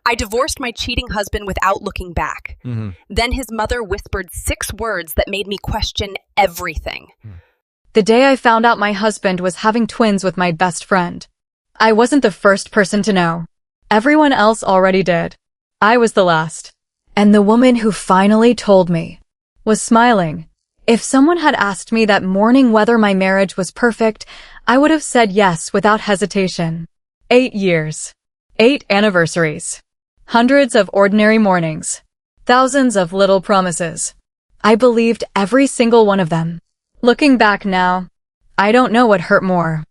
I divorced my cheating husband without looking back. Then his mother whispered 6 words that made me question everything. The day I found out my husband was having twins with my best friend. I wasn't the first person to know. Everyone else already did. I was the last. And the woman who finally told me was smiling. If someone had asked me that morning whether my marriage was perfect, I would have said yes without hesitation. 8 years. 8 anniversaries. Hundreds of ordinary mornings. Thousands of little promises. I believed every single one of them. Looking back now, I don't know what hurt more.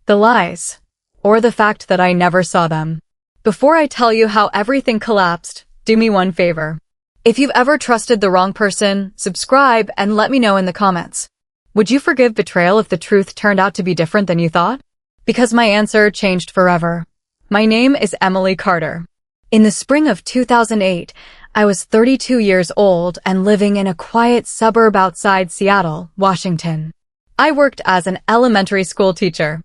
The lies, or the fact that I never saw them. Before I tell you how everything collapsed, do me one favor. If you've ever trusted the wrong person, subscribe and let me know in the comments. Would you forgive betrayal if the truth turned out to be different than you thought? Because my answer changed forever. My name is Emily Carter. In the spring of 2008, I was 32 years old and living in a quiet suburb outside Seattle, Washington. I worked as an elementary school teacher.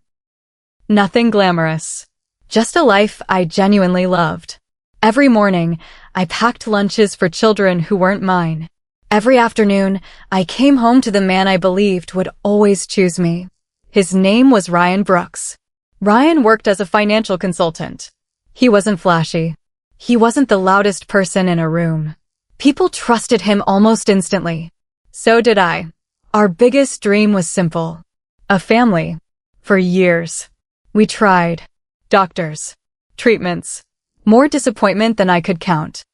Nothing glamorous. Just a life I genuinely loved. Every morning, I packed lunches for children who weren't mine. Every afternoon, I came home to the man I believed would always choose me. His name was Ryan Brooks. Ryan worked as a financial consultant. He wasn't flashy. He wasn't the loudest person in a room. People trusted him almost instantly. So did I. Our biggest dream was simple. A family. For years. We tried. Doctors. Treatments. More disappointment than I could count.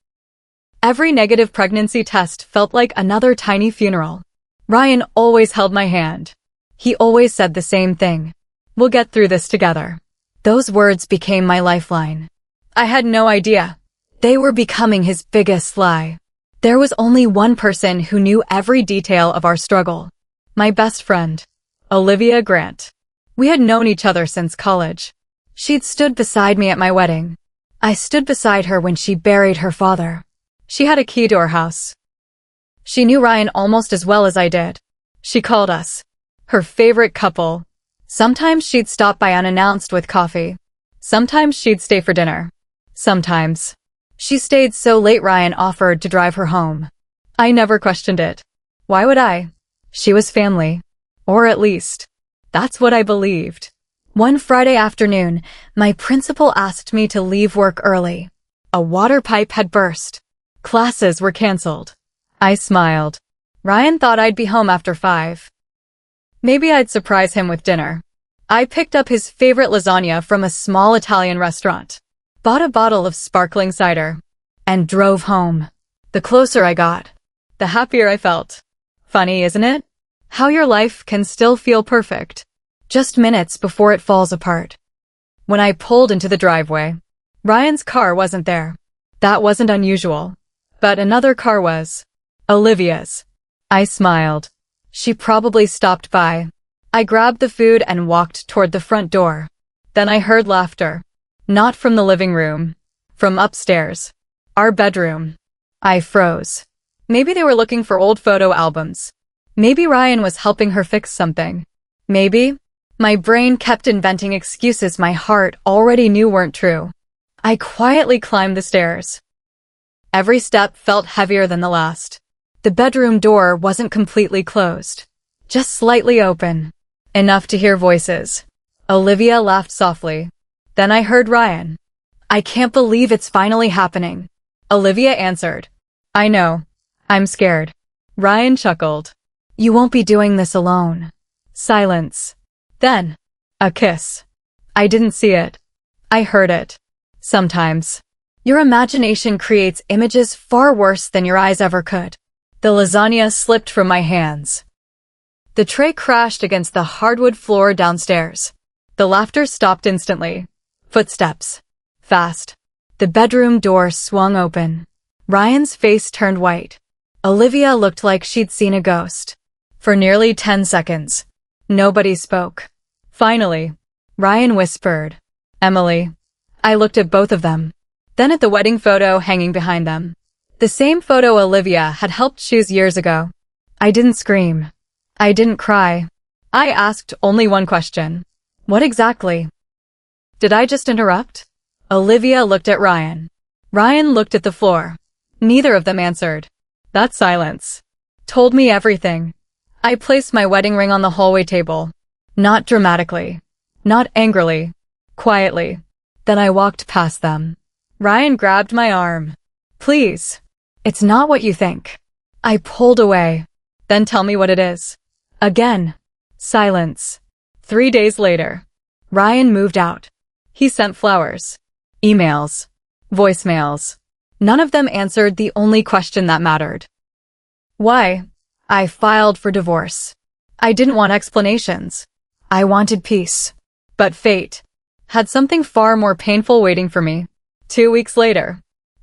Every negative pregnancy test felt like another tiny funeral. Ryan always held my hand. He always said the same thing. We'll get through this together. Those words became my lifeline. I had no idea. They were becoming his biggest lie. There was only one person who knew every detail of our struggle. My best friend, Olivia Grant. We had known each other since college. She'd stood beside me at my wedding. I stood beside her when she buried her father. She had a key to our house. She knew Ryan almost as well as I did. She called us her favorite couple. Sometimes she'd stop by unannounced with coffee. Sometimes she'd stay for dinner. Sometimes. She stayed so late Ryan offered to drive her home. I never questioned it. Why would I? She was family. Or at least, that's what I believed. One Friday afternoon, my principal asked me to leave work early. A water pipe had burst. Classes were canceled. I smiled. Ryan thought I'd be home after 5. Maybe I'd surprise him with dinner. I picked up his favorite lasagna from a small Italian restaurant, bought a bottle of sparkling cider, and drove home. The closer I got, the happier I felt. Funny, isn't it? How your life can still feel perfect, just minutes before it falls apart. When I pulled into the driveway, Ryan's car wasn't there. That wasn't unusual. But another car was. Olivia's. I smiled. She probably stopped by. I grabbed the food and walked toward the front door. Then I heard laughter. Not from the living room. From upstairs. Our bedroom. I froze. Maybe they were looking for old photo albums. Maybe Ryan was helping her fix something. Maybe. My brain kept inventing excuses my heart already knew weren't true. I quietly climbed the stairs. Every step felt heavier than the last. The bedroom door wasn't completely closed. Just slightly open. Enough to hear voices. Olivia laughed softly. Then I heard Ryan. I can't believe it's finally happening. Olivia answered. I know. I'm scared. Ryan chuckled. You won't be doing this alone. Silence. Then, a kiss. I didn't see it. I heard it. Sometimes. Your imagination creates images far worse than your eyes ever could. The lasagna slipped from my hands. The tray crashed against the hardwood floor downstairs. The laughter stopped instantly. Footsteps. Fast. The bedroom door swung open. Ryan's face turned white. Olivia looked like she'd seen a ghost. For nearly 10 seconds, nobody spoke. Finally, Ryan whispered, Emily. I looked at both of them. Then at the wedding photo hanging behind them. The same photo Olivia had helped choose years ago. I didn't scream. I didn't cry. I asked only one question. What exactly? Did I just interrupt? Olivia looked at Ryan. Ryan looked at the floor. Neither of them answered. That silence told me everything. I placed my wedding ring on the hallway table. Not dramatically. Not angrily. Quietly. Then I walked past them. Ryan grabbed my arm. Please. It's not what you think. I pulled away. Then tell me what it is. Again. Silence. 3 days later. Ryan moved out. He sent flowers. Emails. Voicemails. None of them answered the only question that mattered. Why? I filed for divorce. I didn't want explanations. I wanted peace. But fate had something far more painful waiting for me. 2 weeks later,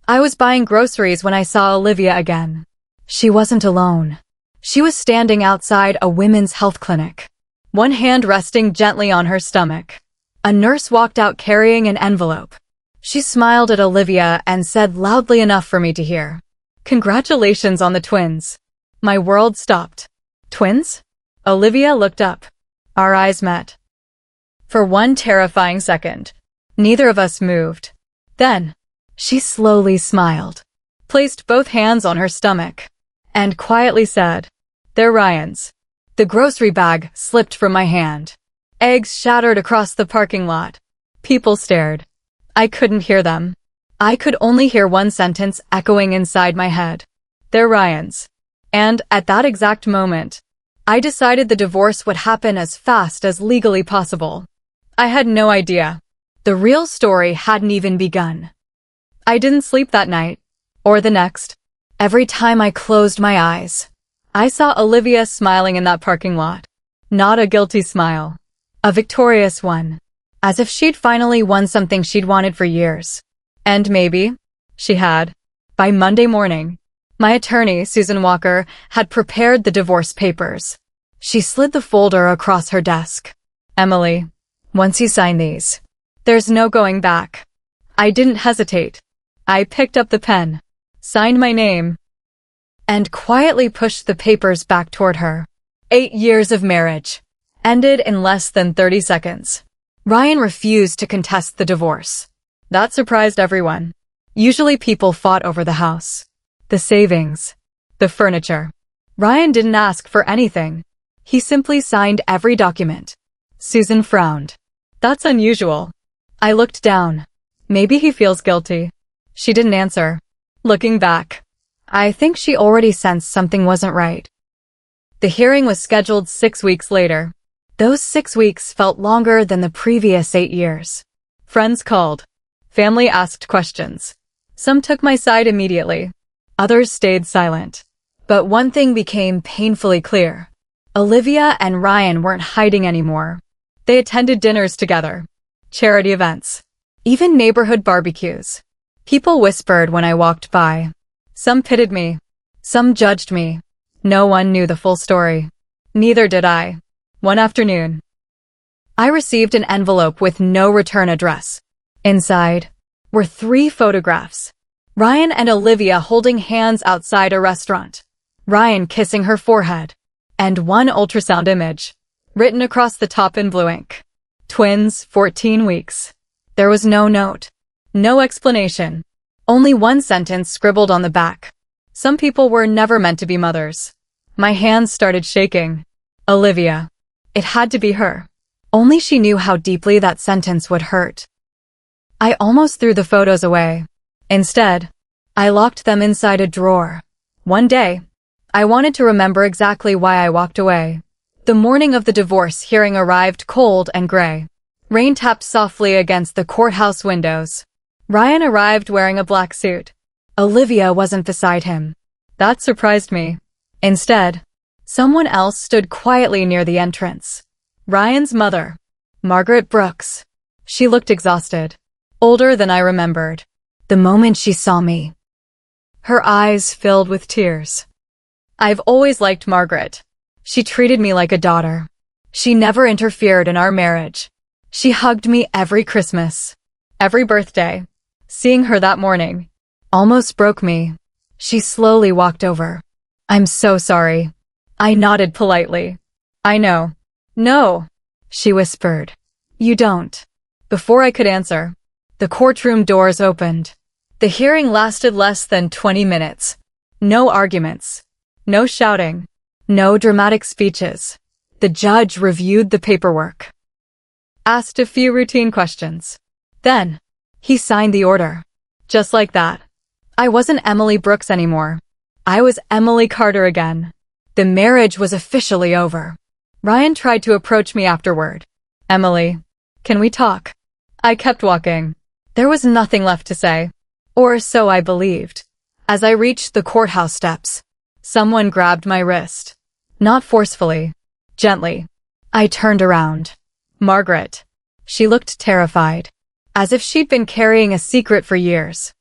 I was buying groceries when I saw Olivia again. She wasn't alone. She was standing outside a women's health clinic, one hand resting gently on her stomach. A nurse walked out carrying an envelope. She smiled at Olivia and said loudly enough for me to hear, "Congratulations on the twins." My world stopped. Twins? Olivia looked up. Our eyes met. For one terrifying second, neither of us moved. Then, she slowly smiled, placed both hands on her stomach, and quietly said, "They're Ryan's." The grocery bag slipped from my hand. Eggs shattered across the parking lot. People stared. I couldn't hear them. I could only hear one sentence echoing inside my head. "They're Ryan's." And at that exact moment, I decided the divorce would happen as fast as legally possible. I had no idea. The real story hadn't even begun. I didn't sleep that night, or the next. Every time I closed my eyes, I saw Olivia smiling in that parking lot. Not a guilty smile. A victorious one. As if she'd finally won something she'd wanted for years. And maybe she had. By Monday morning, my attorney, Susan Walker, had prepared the divorce papers. She slid the folder across her desk. "Emily, once you sign these, there's no going back." I didn't hesitate. I picked up the pen, signed my name, and quietly pushed the papers back toward her. 8 years of marriage ended in less than 30 seconds. Ryan refused to contest the divorce. That surprised everyone. Usually people fought over the house, the savings, the furniture. Ryan didn't ask for anything. He simply signed every document. Susan frowned. "That's unusual." I looked down. Maybe he feels guilty. She didn't answer. Looking back, I think she already sensed something wasn't right. The hearing was scheduled 6 weeks later. Those 6 weeks felt longer than the previous 8 years. Friends called. Family asked questions. Some took my side immediately. Others stayed silent. But one thing became painfully clear. Olivia and Ryan weren't hiding anymore. They attended dinners together, charity events, even neighborhood barbecues. People whispered when I walked by. Some pitied me. Some judged me. No one knew the full story. Neither did I. One afternoon, I received an envelope with no return address. Inside were 3 photographs. Ryan and Olivia holding hands outside a restaurant. Ryan kissing her forehead. And one ultrasound image, written across the top in blue ink. Twins, 14 weeks. There was no note. No explanation. Only one sentence scribbled on the back. Some people were never meant to be mothers. My hands started shaking. Olivia. It had to be her. Only she knew how deeply that sentence would hurt. I almost threw the photos away. Instead, I locked them inside a drawer. One day, I wanted to remember exactly why I walked away. The morning of the divorce hearing arrived cold and gray. Rain tapped softly against the courthouse windows. Ryan arrived wearing a black suit. Olivia wasn't beside him. That surprised me. Instead, someone else stood quietly near the entrance. Ryan's mother, Margaret Brooks. She looked exhausted, older than I remembered. The moment she saw me, her eyes filled with tears. I've always liked Margaret. She treated me like a daughter. She never interfered in our marriage. She hugged me every Christmas, every birthday. Seeing her that morning almost broke me. She slowly walked over. "I'm so sorry." I nodded politely. "I know." "No," she whispered. "You don't." Before I could answer, the courtroom doors opened. The hearing lasted less than 20 minutes. No arguments. No shouting. No dramatic speeches. The judge reviewed the paperwork. Asked a few routine questions. Then, he signed the order. Just like that. I wasn't Emily Brooks anymore. I was Emily Carter again. The marriage was officially over. Ryan tried to approach me afterward. Emily, can we talk? I kept walking. There was nothing left to say. Or so I believed. As I reached the courthouse steps, someone grabbed my wrist. Not forcefully. Gently. I turned around. Margaret. She looked terrified. As if she'd been carrying a secret for years.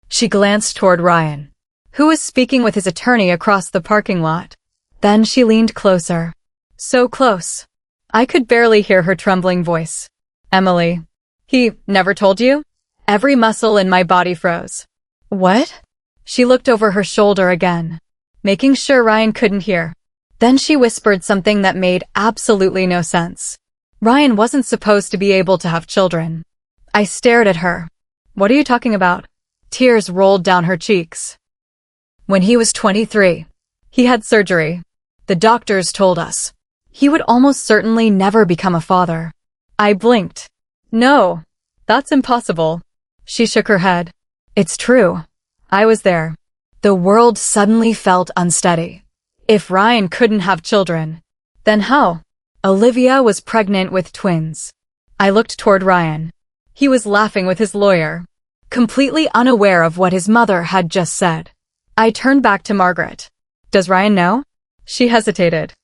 She glanced toward Ryan, who was speaking with his attorney across the parking lot. Then she leaned closer. So close. I could barely hear her trembling voice. Emily. He never told you? Every muscle in my body froze. What? She looked over her shoulder again, making sure Ryan couldn't hear. Then she whispered something that made absolutely no sense. Ryan wasn't supposed to be able to have children. I stared at her. What are you talking about? Tears rolled down her cheeks. When he was 23, he had surgery. The doctors told us he would almost certainly never become a father. I blinked. No, that's impossible. She shook her head. It's true. I was there. The world suddenly felt unsteady. If Ryan couldn't have children, then how? Olivia was pregnant with twins. I looked toward Ryan. He was laughing with his lawyer, completely unaware of what his mother had just said. I turned back to Margaret. Does Ryan know? She hesitated,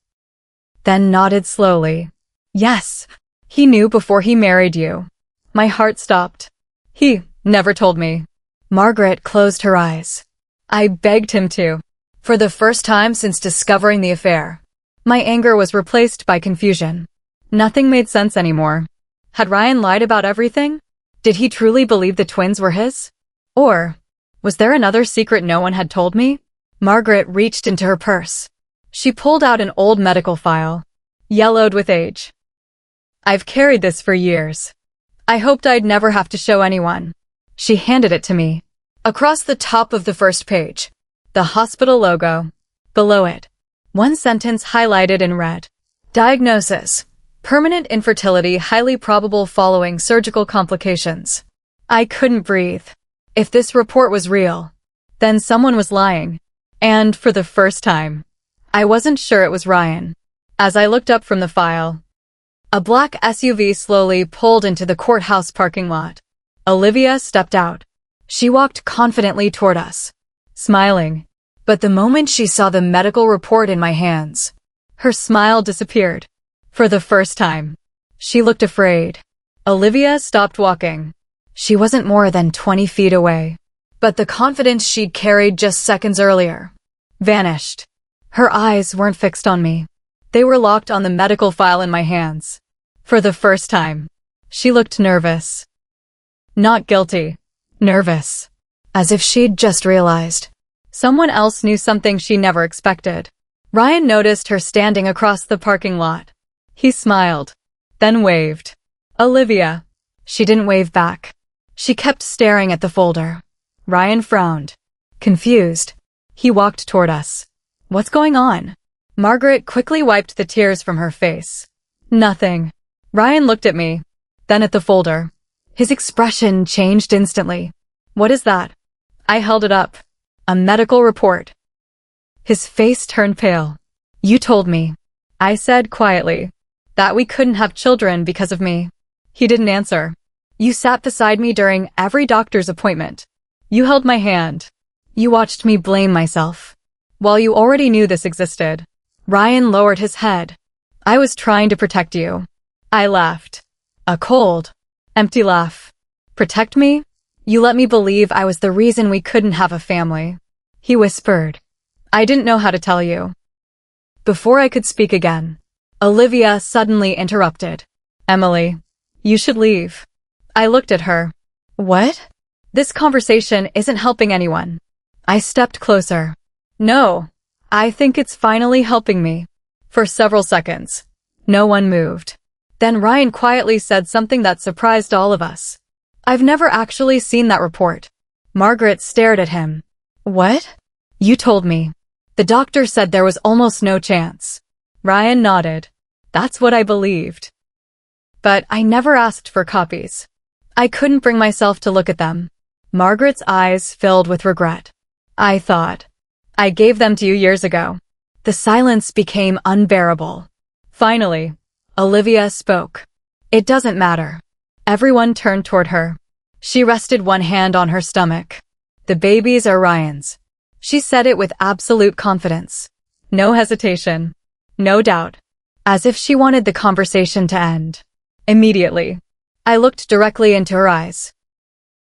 then nodded slowly. Yes, he knew before he married you. My heart stopped. He never told me. Margaret closed her eyes. I begged him to. For the first time since discovering the affair, my anger was replaced by confusion. Nothing made sense anymore. Had Ryan lied about everything? Did he truly believe the twins were his? Or was there another secret no one had told me? Margaret reached into her purse. She pulled out an old medical file, yellowed with age. I've carried this for years. I hoped I'd never have to show anyone. She handed it to me. Across the top of the first page, the hospital logo. Below it, one sentence highlighted in red. Diagnosis: permanent infertility, highly probable following surgical complications. I couldn't breathe. If this report was real, then someone was lying. And for the first time, I wasn't sure it was Ryan. As I looked up from the file, a black SUV slowly pulled into the courthouse parking lot. Olivia stepped out. She walked confidently toward us, smiling. But the moment she saw the medical report in my hands, her smile disappeared. For the first time, she looked afraid. Olivia stopped walking. She wasn't more than 20 feet away. But the confidence she'd carried just seconds earlier vanished. Her eyes weren't fixed on me. They were locked on the medical file in my hands. For the first time, she looked nervous. Not guilty. Nervous. As if she'd just realized someone else knew something she never expected. Ryan noticed her standing across the parking lot. He smiled, then waved. Olivia. She didn't wave back. She kept staring at the folder. Ryan frowned. Confused. He walked toward us. What's going on? Margaret quickly wiped the tears from her face. Nothing. Ryan looked at me, then at the folder. His expression changed instantly. What is that? I held it up. A medical report. His face turned pale. You told me, I said quietly, that we couldn't have children because of me. He didn't answer. You sat beside me during every doctor's appointment. You held my hand. You watched me blame myself. While you already knew this existed. Ryan lowered his head. I was trying to protect you. I laughed. A cold, empty laugh. Protect me? You let me believe I was the reason we couldn't have a family. He whispered. I didn't know how to tell you. Before I could speak again, Olivia suddenly interrupted. Emily, you should leave. I looked at her. What? This conversation isn't helping anyone. I stepped closer. No, I think it's finally helping me. For several seconds, no one moved. Then Ryan quietly said something that surprised all of us. I've never actually seen that report. Margaret stared at him. What? You told me. The doctor said there was almost no chance. Ryan nodded. That's what I believed. But I never asked for copies. I couldn't bring myself to look at them. Margaret's eyes filled with regret. I thought. I gave them to you years ago. The silence became unbearable. Finally, Olivia spoke. It doesn't matter. Everyone turned toward her. She rested one hand on her stomach. The babies are Ryan's. She said it with absolute confidence. No hesitation. No doubt. As if she wanted the conversation to end. Immediately. I looked directly into her eyes.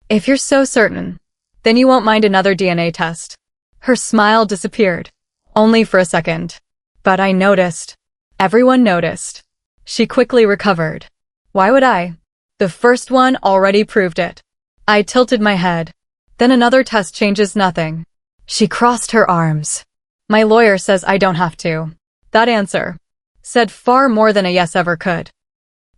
If you're so certain, then you won't mind another DNA test. Her smile disappeared. Only for a second. But I noticed. Everyone noticed. She quickly recovered. Why would I? The first one already proved it. I tilted my head. Then another test changes nothing. She crossed her arms. My lawyer says I don't have to. That answer said far more than a yes ever could.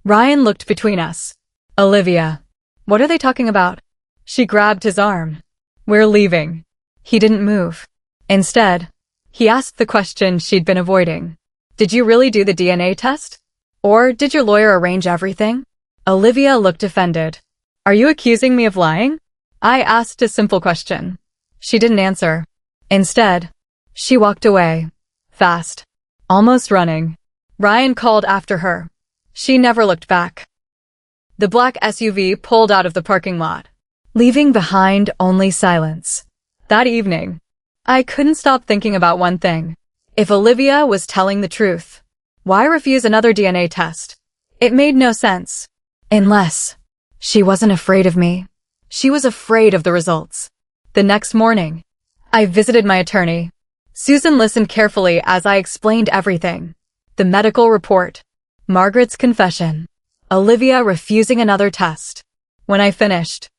Ryan looked between us. Olivia. What are they talking about? She grabbed his arm. We're leaving. He didn't move. Instead, he asked the question she'd been avoiding. Did you really do the DNA test? Or did your lawyer arrange everything? Olivia looked offended. Are you accusing me of lying? I asked a simple question. She didn't answer. Instead, she walked away. Fast. Almost running. Ryan called after her. She never looked back. The black SUV pulled out of the parking lot, leaving behind only silence. That evening, I couldn't stop thinking about one thing. If Olivia was telling the truth, why refuse another DNA test? It made no sense. Unless she wasn't afraid of me. She was afraid of the results. The next morning, I visited my attorney. Susan listened carefully as I explained everything. The medical report, Margaret's confession, Olivia refusing another test. When I finished,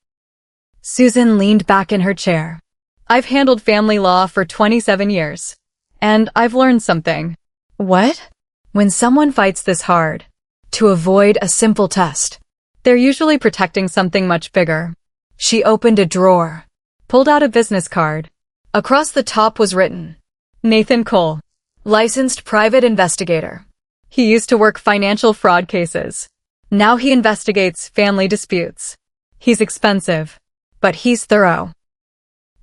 Susan leaned back in her chair. I've handled family law for 27 years. And I've learned something. What? When someone fights this hard to avoid a simple test, they're usually protecting something much bigger. She opened a drawer, pulled out a business card. Across the top was written, Nathan Cole, licensed private investigator. He used to work financial fraud cases. Now he investigates family disputes. He's expensive, but he's thorough.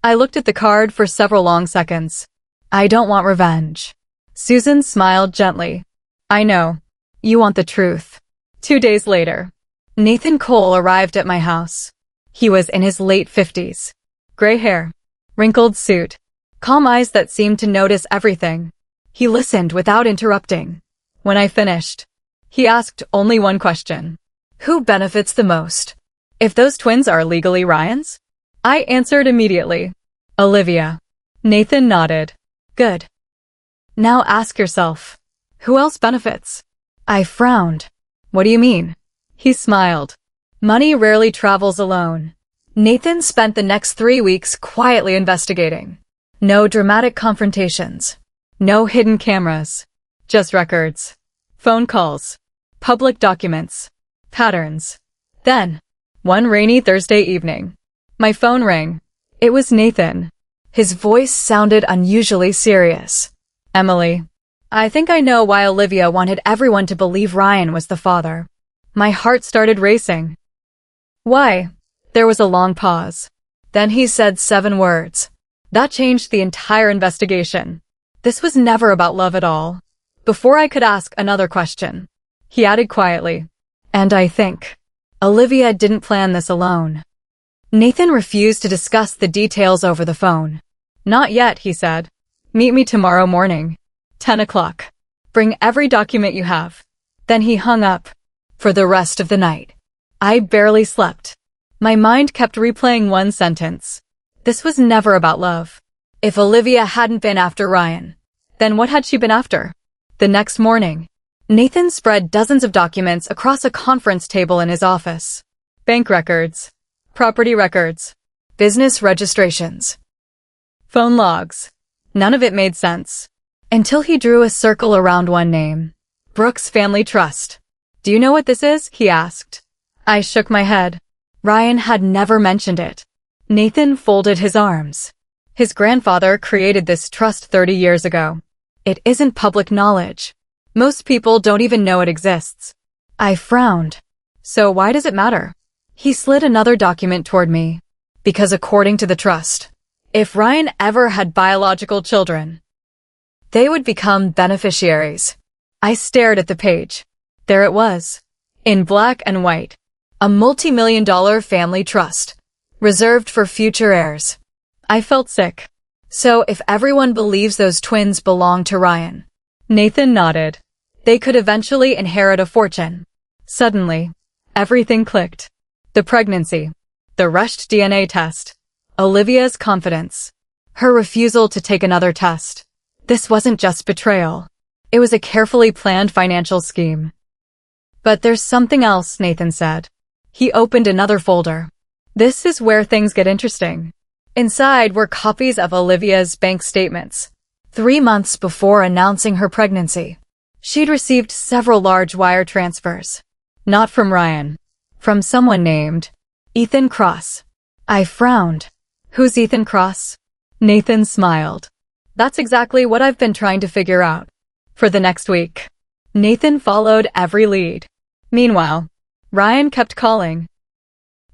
I looked at the card for several long seconds. I don't want revenge. Susan smiled gently. I know. You want the truth. 2 days later, Nathan Cole arrived at my house. He was in his late 50s. Gray hair, wrinkled suit, calm eyes that seemed to notice everything. He listened without interrupting. When I finished, he asked only one question. Who benefits the most? If those twins are legally Ryan's? I answered immediately. Olivia. Nathan nodded. Good. Now ask yourself, who else benefits? I frowned. What do you mean? He smiled. Money rarely travels alone. Nathan spent the next 3 weeks quietly investigating. No dramatic confrontations. No hidden cameras. Just records. Phone calls. Public documents. Patterns. Then, one rainy Thursday evening, my phone rang. It was Nathan. His voice sounded unusually serious. Emily, I think I know why Olivia wanted everyone to believe Ryan was the father. My heart started racing. Why? There was a long pause. Then he said 7 words. That changed the entire investigation. This was never about love at all. Before I could ask another question, he added quietly, and I think Olivia didn't plan this alone. Nathan refused to discuss the details over the phone. Not yet, he said. Meet me tomorrow morning. 10 o'clock. Bring every document you have. Then he hung up. For the rest of the night, I barely slept. My mind kept replaying one sentence. This was never about love. If Olivia hadn't been after Ryan, then what had she been after? The next morning, Nathan spread dozens of documents across a conference table in his office. Bank records, property records, business registrations, phone logs. None of it made sense. Until he drew a circle around one name. Brooks Family Trust. Do you know what this is? He asked. I shook my head. Ryan had never mentioned it. Nathan folded his arms. His grandfather created this trust 30 years ago. It isn't public knowledge. Most people don't even know it exists. I frowned. So why does it matter? He slid another document toward me. Because according to the trust, if Ryan ever had biological children, they would become beneficiaries. I stared at the page. There it was. In black and white. A multi-million-dollar family trust, reserved for future heirs. I felt sick. So if everyone believes those twins belong to Ryan, Nathan nodded. They could eventually inherit a fortune. Suddenly, everything clicked. The pregnancy, the rushed DNA test, Olivia's confidence, her refusal to take another test. This wasn't just betrayal. It was a carefully planned financial scheme. But there's something else, Nathan said. He opened another folder. This is where things get interesting. Inside were copies of Olivia's bank statements. 3 months before announcing her pregnancy, she'd received several large wire transfers. Not from Ryan. From someone named Ethan Cross. I frowned. Who's Ethan Cross? Nathan smiled. That's exactly what I've been trying to figure out. For the next week, Nathan followed every lead. Meanwhile, Ryan kept calling.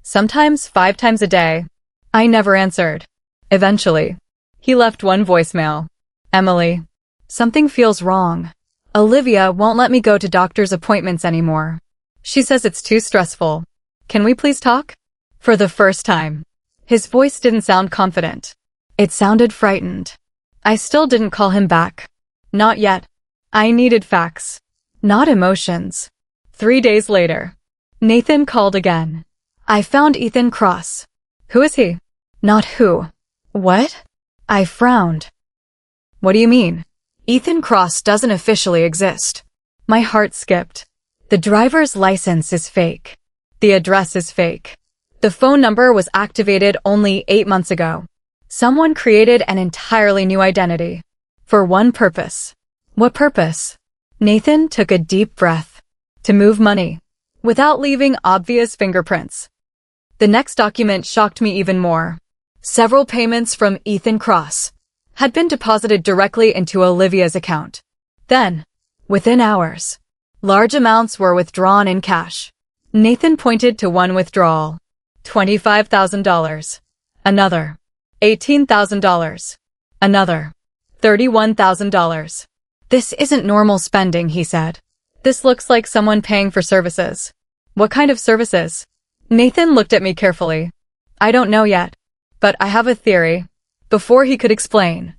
Sometimes 5 times a day. I never answered. Eventually, he left one voicemail. Emily, something feels wrong. Olivia won't let me go to doctor's appointments anymore. She says it's too stressful. Can we please talk? For the first time, his voice didn't sound confident. It sounded frightened. I still didn't call him back. Not yet. I needed facts, not emotions. 3 days later, Nathan called again. I found Ethan Cross. Who is he? Not who. What? I frowned. What do you mean? Ethan Cross doesn't officially exist. My heart skipped. The driver's license is fake. The address is fake. The phone number was activated only 8 months ago. Someone created an entirely new identity. For one purpose. What purpose? Nathan took a deep breath. To move money. Without leaving obvious fingerprints. The next document shocked me even more. Several payments from Ethan Cross had been deposited directly into Olivia's account. Then, within hours, large amounts were withdrawn in cash. Nathan pointed to one withdrawal. $25,000. Another. $18,000. Another. $31,000. This isn't normal spending, he said. This looks like someone paying for services. What kind of services? Nathan looked at me carefully. I don't know yet, but I have a theory. Before he could explain,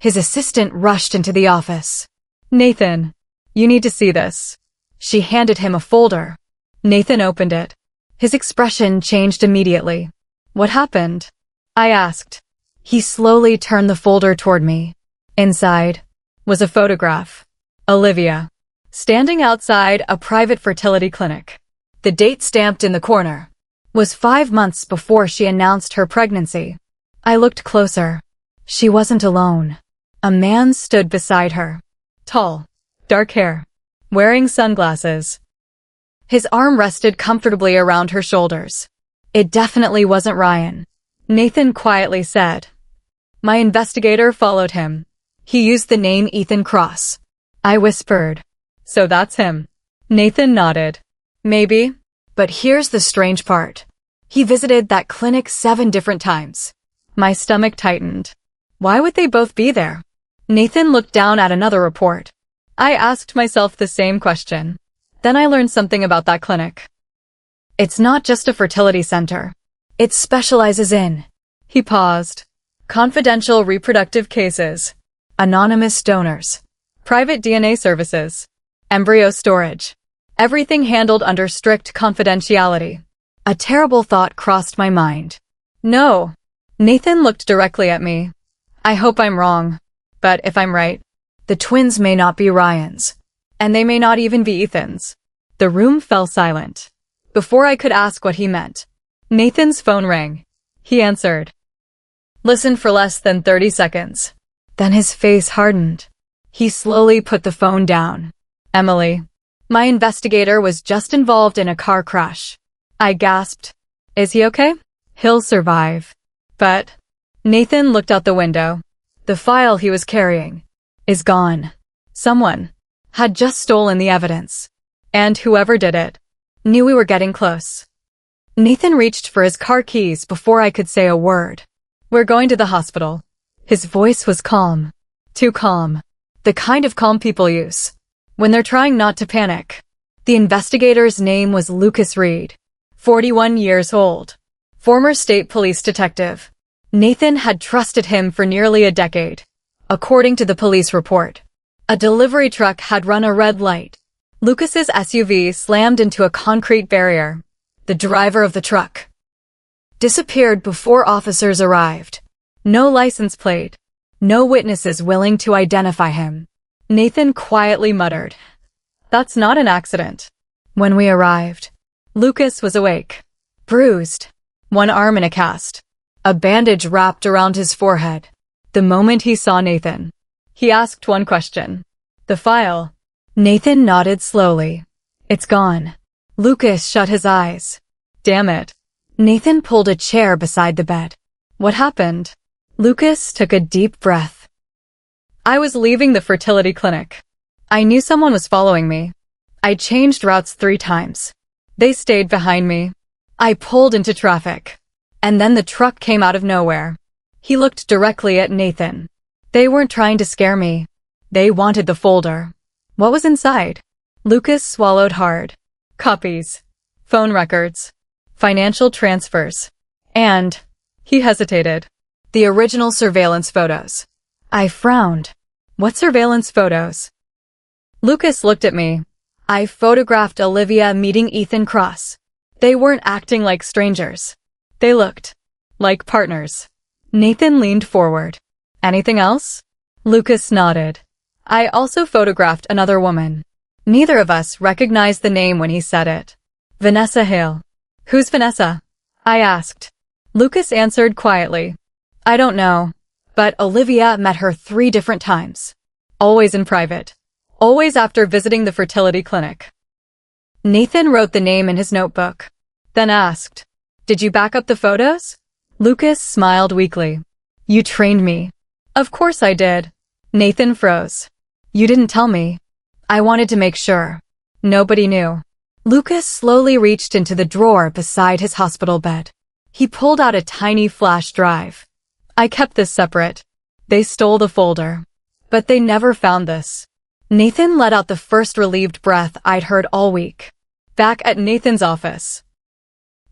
his assistant rushed into the office. Nathan, you need to see this. She handed him a folder. Nathan opened it. His expression changed immediately. What happened? I asked. He slowly turned the folder toward me. Inside was a photograph. Olivia, standing outside a private fertility clinic. The date stamped in the corner was 5 months before she announced her pregnancy. I looked closer. She wasn't alone. A man stood beside her. Tall, dark hair, wearing sunglasses. His arm rested comfortably around her shoulders. It definitely wasn't Ryan. Nathan quietly said. My investigator followed him. He used the name Ethan Cross. I whispered. So that's him. Nathan nodded. Maybe. But here's the strange part. He visited that clinic 7 different times. My stomach tightened. Why would they both be there? Nathan looked down at another report. I asked myself the same question. Then I learned something about that clinic. It's not just a fertility center. It specializes in. He paused. Confidential reproductive cases. Anonymous donors. Private DNA services. Embryo storage. Everything handled under strict confidentiality. A terrible thought crossed my mind. No. Nathan looked directly at me. I hope I'm wrong. But if I'm right, the twins may not be Ryan's. And they may not even be Ethan's. The room fell silent. Before I could ask what he meant, Nathan's phone rang. He answered. Listen for less than 30 seconds. Then his face hardened. He slowly put the phone down. Emily, my investigator was just involved in a car crash. I gasped. Is he okay? He'll survive. But Nathan looked out the window. The file he was carrying is gone. Someone had just stolen the evidence. And whoever did it knew we were getting close. Nathan reached for his car keys before I could say a word. We're going to the hospital. His voice was calm. Too calm. The kind of calm people use when they're trying not to panic. The investigator's name was Lucas Reed, 41 years old, former state police detective. Nathan had trusted him for nearly a decade. According to the police report, a delivery truck had run a red light. Lucas's SUV slammed into a concrete barrier. The driver of the truck disappeared before officers arrived. No license plate. No witnesses willing to identify him. Nathan quietly muttered, "That's not an accident." When we arrived, Lucas was awake, bruised, one arm in a cast, a bandage wrapped around his forehead. The moment he saw Nathan, he asked one question. "The file?" Nathan nodded slowly. "It's gone." Lucas shut his eyes. "Damn it." Nathan pulled a chair beside the bed. "What happened?" Lucas took a deep breath. "I was leaving the fertility clinic. I knew someone was following me. I changed routes 3 times. They stayed behind me. I pulled into traffic. And then the truck came out of nowhere." He looked directly at Nathan. "They weren't trying to scare me. They wanted the folder." "What was inside?" Lucas swallowed hard. "Copies. Phone records. Financial transfers. And," he hesitated, "the original surveillance photos." I frowned. "What surveillance photos?" Lucas looked at me. "I photographed Olivia meeting Ethan Cross. They weren't acting like strangers. They looked like partners." Nathan leaned forward. "Anything else?" Lucas nodded. "I also photographed another woman. Neither of us recognized the name when he said it. Vanessa Hale." "Who's Vanessa?" I asked. Lucas answered quietly. "I don't know. But Olivia met her 3 different times. Always in private. Always after visiting the fertility clinic." Nathan wrote the name in his notebook. Then asked, "Did you back up the photos?" Lucas smiled weakly. "You trained me." "Of course I did." Nathan froze. "You didn't tell me." "I wanted to make sure. Nobody knew." Lucas slowly reached into the drawer beside his hospital bed. He pulled out a tiny flash drive. "I kept this separate. They stole the folder. But they never found this." Nathan let out the first relieved breath I'd heard all week. Back at Nathan's office,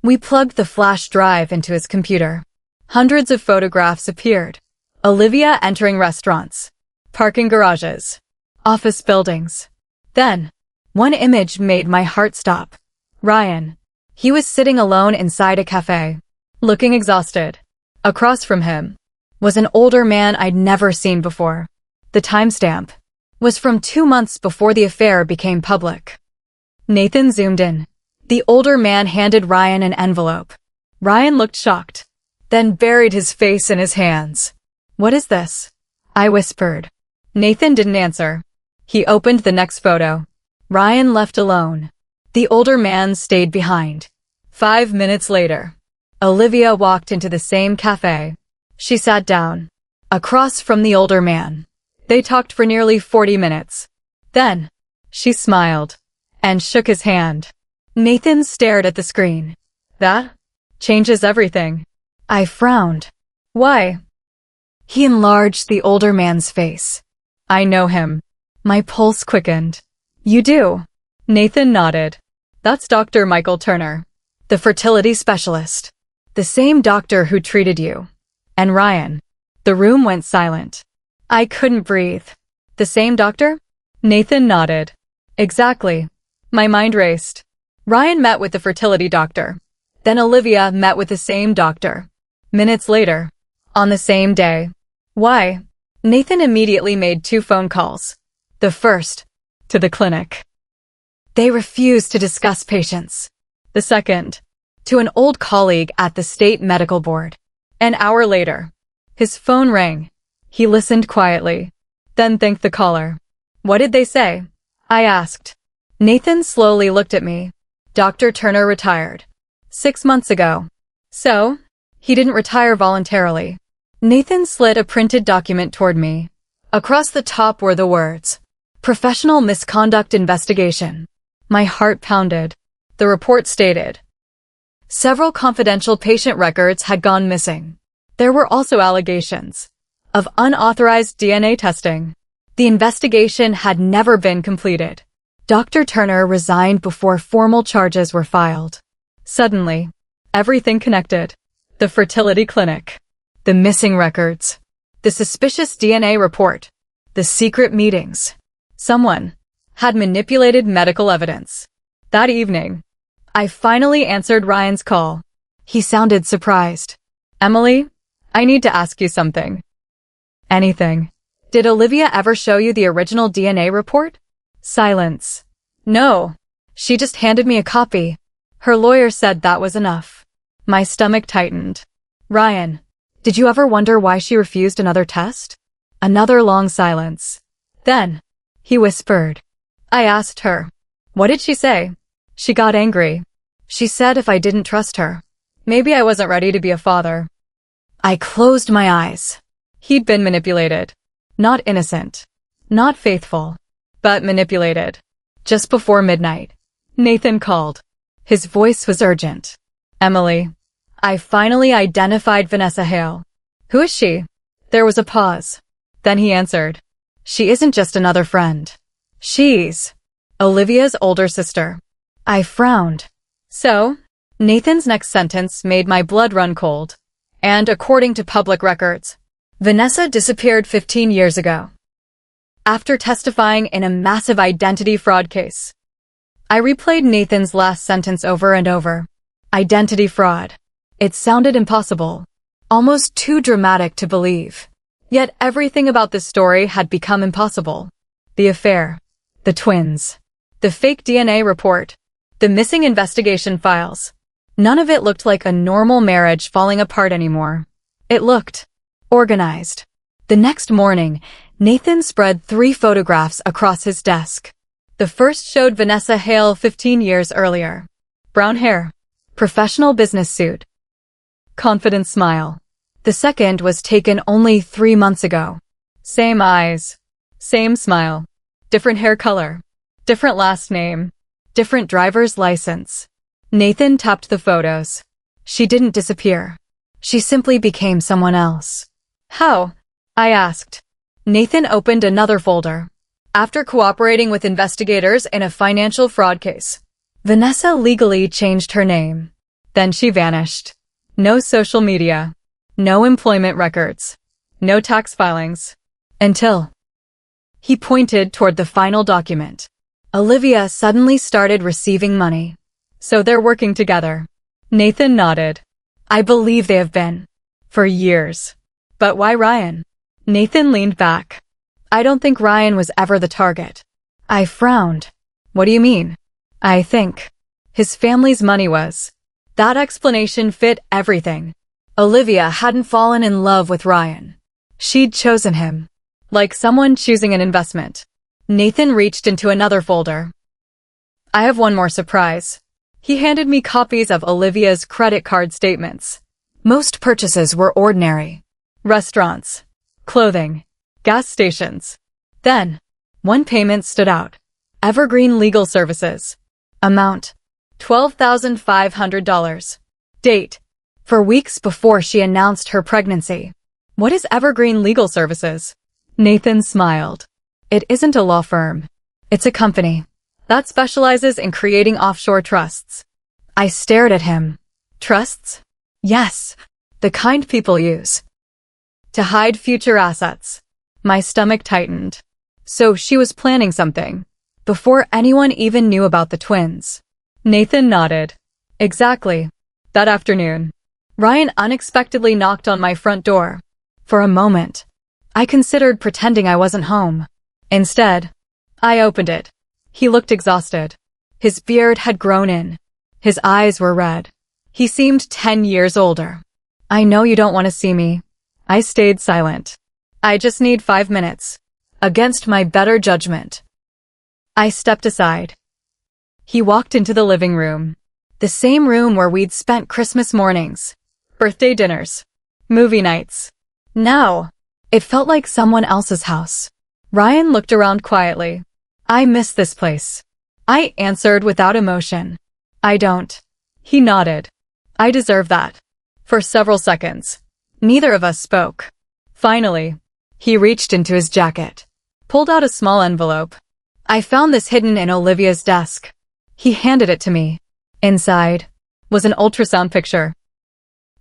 we plugged the flash drive into his computer. Hundreds of photographs appeared. Olivia entering restaurants, parking garages, office buildings. Then, one image made my heart stop. Ryan. He was sitting alone inside a cafe, looking exhausted. Across from him was an older man I'd never seen before. The timestamp was from 2 months before the affair became public. Nathan zoomed in. The older man handed Ryan an envelope. Ryan looked shocked, then buried his face in his hands. "What is this?" I whispered. Nathan didn't answer. He opened the next photo. Ryan left alone. The older man stayed behind. 5 minutes later, Olivia walked into the same cafe. She sat down, across from the older man. They talked for nearly 40 minutes. Then, she smiled and shook his hand. Nathan stared at the screen. "That changes everything." I frowned. "Why?" He enlarged the older man's face. "I know him." My pulse quickened. "You do?" Nathan nodded. "That's Dr. Michael Turner, the fertility specialist. The same doctor who treated you. And Ryan." The room went silent. I couldn't breathe. "The same doctor?" Nathan nodded. "Exactly." My mind raced. Ryan met with the fertility doctor. Then Olivia met with the same doctor. Minutes later. On the same day. Why? Nathan immediately made 2 phone calls. The first, to the clinic. They refused to discuss patients. The second, to an old colleague at the state medical board. An hour later, his phone rang. He listened quietly, then thanked the caller. "What did they say?" I asked. Nathan slowly looked at me. "Dr. Turner retired 6 months ago." "So?" He didn't retire voluntarily. Nathan slid a printed document toward me. Across the top were the words, "Professional Misconduct Investigation." My heart pounded. The report stated, several confidential patient records had gone missing. There were also allegations of unauthorized DNA testing. The investigation had never been completed. Dr. Turner resigned before formal charges were filed. Suddenly, everything connected. The fertility clinic, the missing records, the suspicious DNA report, the secret meetings. Someone had manipulated medical evidence. That evening, I finally answered Ryan's call. He sounded surprised. "Emily, I need to ask you something." "Anything." "Did Olivia ever show you the original DNA report?" Silence. "No. She just handed me a copy. Her lawyer said that was enough." My stomach tightened. "Ryan, did you ever wonder why she refused another test?" Another long silence. Then, he whispered. I asked her, "What did she say?" She got angry. She said if I didn't trust her, maybe I wasn't ready to be a father. I closed my eyes. He'd been manipulated. Not innocent. Not faithful. But manipulated. Just before midnight, Nathan called. His voice was urgent. "Emily, I finally identified Vanessa Hale." "Who is she?" There was a pause. Then he answered. "She isn't just another friend. She's Olivia's older sister." I frowned. So, Nathan's next sentence made my blood run cold. "And according to public records, Vanessa disappeared 15 years ago." After testifying in a massive identity fraud case, I replayed Nathan's last sentence over and over. Identity fraud. It sounded impossible, almost too dramatic to believe. Yet everything about this story had become impossible. The affair, the twins, the fake DNA report, the missing investigation files. None of it looked like a normal marriage falling apart anymore. It looked organized. The next morning, Nathan spread 3 photographs across his desk. The first showed Vanessa Hale 15 years earlier. Brown hair, professional business suit, confident smile. The second was taken only 3 months ago. Same eyes, same smile, different hair color, different last name, different driver's license. Nathan tapped the photos. She didn't disappear. She simply became someone else. How? I asked. Nathan opened another folder. After cooperating with investigators in a financial fraud case, Vanessa legally changed her name. Then she vanished. No social media. No employment records. No tax filings. Until he pointed toward the final document. Olivia suddenly started receiving money. So they're working together. Nathan nodded. I believe they have been. For years. But why Ryan? Nathan leaned back. I don't think Ryan was ever the target. I frowned. What do you mean? I think his family's money was. That explanation fit everything. Olivia hadn't fallen in love with Ryan. She'd chosen him. Like someone choosing an investment. Nathan reached into another folder. I have one more surprise. He handed me copies of Olivia's credit card statements. Most purchases were ordinary. Restaurants, clothing, gas stations. Then, one payment stood out. Evergreen Legal Services. Amount, $12,500. Date, for weeks before she announced her pregnancy. What is Evergreen Legal Services? Nathan smiled. It isn't a law firm. It's a company that specializes in creating offshore trusts. I stared at him. Trusts? Yes, the kind people use to hide future assets. My stomach tightened. So she was planning something before anyone even knew about the twins. Nathan nodded. Exactly. That afternoon, Ryan unexpectedly knocked on my front door. For a moment, I considered pretending I wasn't home. Instead, I opened it. He looked exhausted. His beard had grown in. His eyes were red. He seemed 10 years older. I know you don't want to see me. I stayed silent. I just need 5 minutes. Against my better judgment. I stepped aside. He walked into the living room. The same room where we'd spent Christmas mornings. birthday dinners, movie nights. Now, it felt like someone else's house. Ryan looked around quietly. I miss this place. I answered without emotion. I don't. He nodded. I deserve that. For several seconds, neither of us spoke. Finally, he reached into his jacket, pulled out a small envelope. I found this hidden in Olivia's desk. He handed it to me. Inside was an ultrasound picture.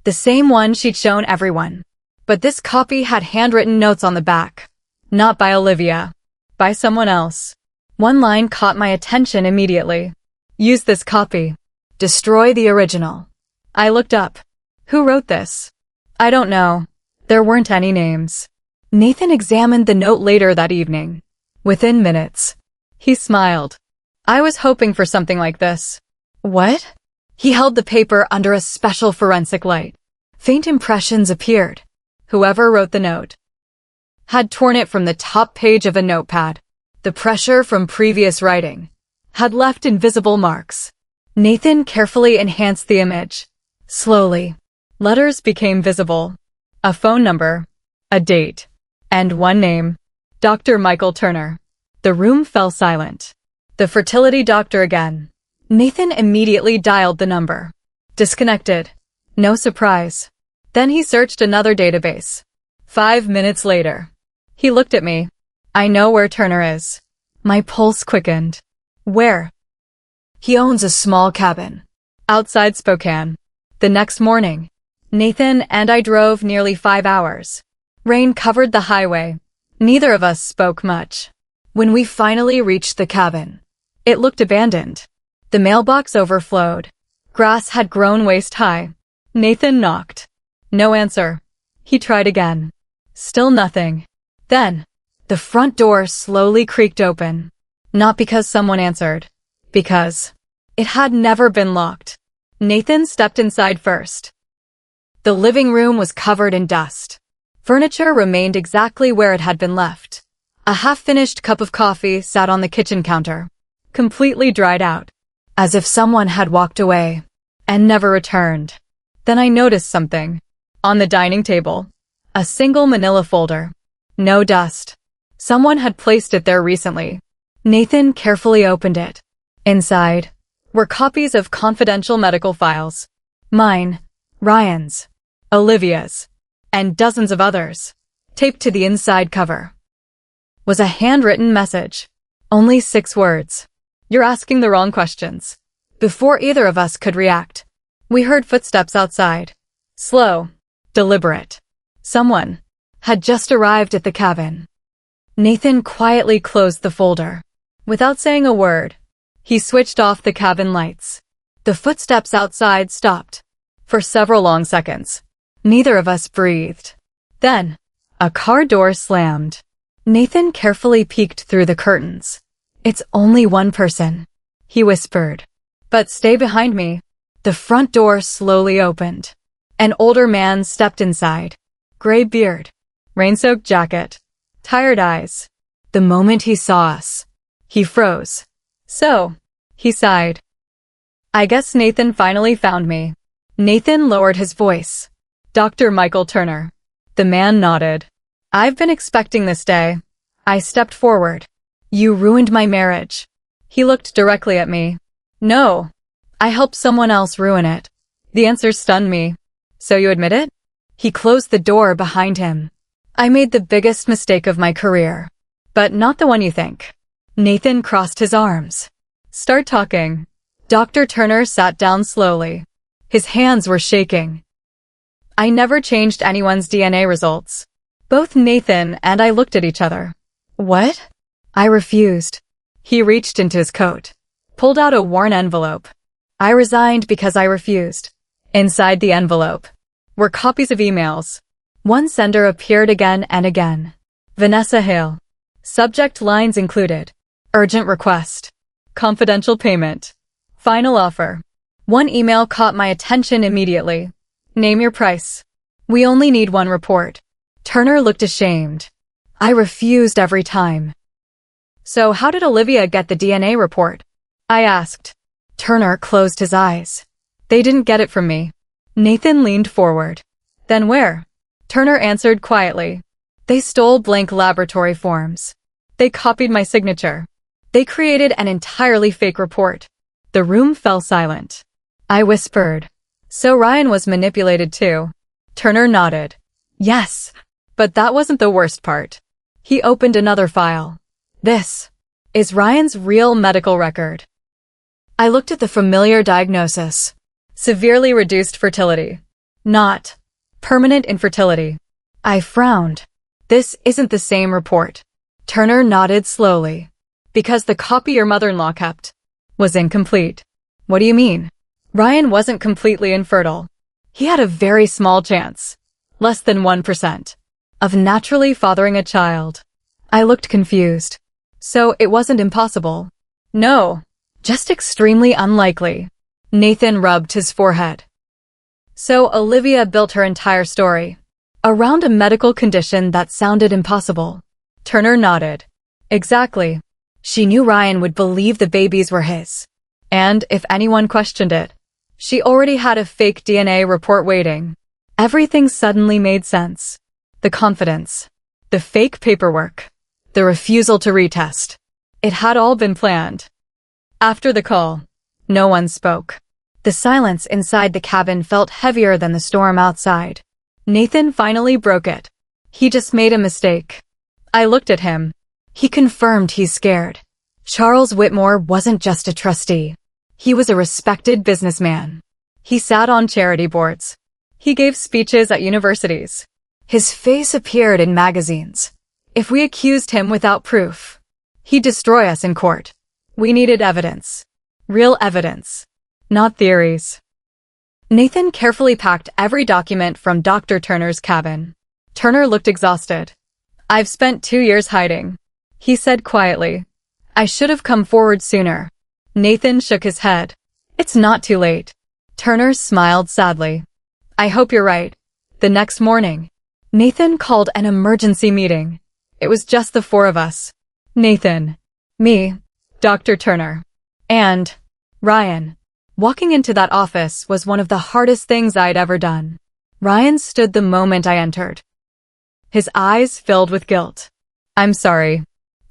The same one she'd shown everyone. But this copy had handwritten notes on the back. Not by Olivia. By someone else. One line caught my attention immediately. Use this copy. Destroy the original. I looked up. Who wrote this? I don't know. There weren't any names. Nathan examined the note later that evening. Within minutes, he smiled. I was hoping for something like this. What? He held the paper under a special forensic light. Faint impressions appeared. Whoever wrote the note had torn it from the top page of a notepad. The pressure from previous writing had left invisible marks. Nathan carefully enhanced the image. Slowly, letters became visible. A phone number, a date, and one name. Dr. Michael Turner. The room fell silent. The fertility doctor again. Nathan immediately dialed the number. Disconnected. No surprise. Then he searched another database. 5 minutes later, he looked at me. I know where Turner is. My pulse quickened. Where? He owns a small cabin outside Spokane. The next morning, Nathan and I drove nearly 5 hours. Rain covered the highway. Neither of us spoke much. When we finally reached the cabin, it looked abandoned. The mailbox overflowed. Grass had grown waist-high. Nathan knocked. No answer. He tried again. Still nothing. Then, the front door slowly creaked open. Not because someone answered. Because it had never been locked. Nathan stepped inside first. The living room was covered in dust. Furniture remained exactly where it had been left. A half-finished cup of coffee sat on the kitchen counter, completely dried out, as if someone had walked away and never returned. Then I noticed something. On the dining table, a single manila folder. No dust. Someone had placed it there recently. Nathan carefully opened it. Inside were copies of confidential medical files. Mine, Ryan's, Olivia's, and dozens of others. Taped to the inside cover was a handwritten message. Only 6 words. You're asking the wrong questions. Before either of us could react, we heard footsteps outside. Slow, deliberate. Someone had just arrived at the cabin. Nathan quietly closed the folder. Without saying a word, he switched off the cabin lights. The footsteps outside stopped. For several long seconds, neither of us breathed. Then, a car door slammed. Nathan carefully peeked through the curtains. It's only one person, he whispered. But stay behind me. The front door slowly opened. An older man stepped inside. Gray beard, rain-soaked jacket, tired eyes. The moment he saw us, he froze. So, he sighed. I guess Nathan finally found me. Nathan lowered his voice. Dr. Michael Turner. The man nodded. I've been expecting this day. I stepped forward. You ruined my marriage. He looked directly at me. No. I helped someone else ruin it. The answer stunned me. So you admit it? He closed the door behind him. I made the biggest mistake of my career. But not the one you think. Nathan crossed his arms. Start talking. Dr. Turner sat down slowly. His hands were shaking. I never changed anyone's DNA results. Both Nathan and I looked at each other. What? I refused. He reached into his coat, pulled out a worn envelope. I resigned because I refused. Inside the envelope were copies of emails. One sender appeared again and again. Vanessa Hale. Subject lines included: urgent request, confidential payment, final offer. One email caught my attention immediately. Name your price. We only need one report. Turner looked ashamed. I refused every time. So how did Olivia get the DNA report? I asked. Turner closed his eyes. They didn't get it from me. Nathan leaned forward. Then where? Turner answered quietly. They stole blank laboratory forms. They copied my signature. They created an entirely fake report. The room fell silent. I whispered. So Ryan was manipulated too. Turner nodded. Yes, but that wasn't the worst part. He opened another file. This is Ryan's real medical record. I looked at the familiar diagnosis. Severely reduced fertility. Not permanent infertility. I frowned. This isn't the same report. Turner nodded slowly. Because the copy your mother-in-law kept was incomplete. What do you mean? Ryan wasn't completely infertile. He had a very small chance, less than 1%, of naturally fathering a child. I looked confused. So it wasn't impossible. No, just extremely unlikely. Nathan rubbed his forehead. So Olivia built her entire story around a medical condition that sounded impossible. Turner nodded. Exactly. She knew Ryan would believe the babies were his. And if anyone questioned it, she already had a fake DNA report waiting. Everything suddenly made sense. The confidence, the fake paperwork, the refusal to retest. It had all been planned. After the call, no one spoke. The silence inside the cabin felt heavier than the storm outside. Nathan finally broke it. He just made a mistake. I looked at him. He confirmed he's scared. Charles Whitmore wasn't just a trustee. He was a respected businessman. He sat on charity boards. He gave speeches at universities. His face appeared in magazines. If we accused him without proof, he'd destroy us in court. We needed evidence. Real evidence. Not theories. Nathan carefully packed every document from Dr. Turner's cabin. Turner looked exhausted. I've spent 2 years hiding, he said quietly. I should have come forward sooner. Nathan shook his head. It's not too late. Turner smiled sadly. I hope you're right. The next morning, Nathan called an emergency meeting. It was just the 4 of us. Nathan, me, Dr. Turner, and Ryan. Walking into that office was one of the hardest things I'd ever done. Ryan stood the moment I entered. His eyes filled with guilt. I'm sorry.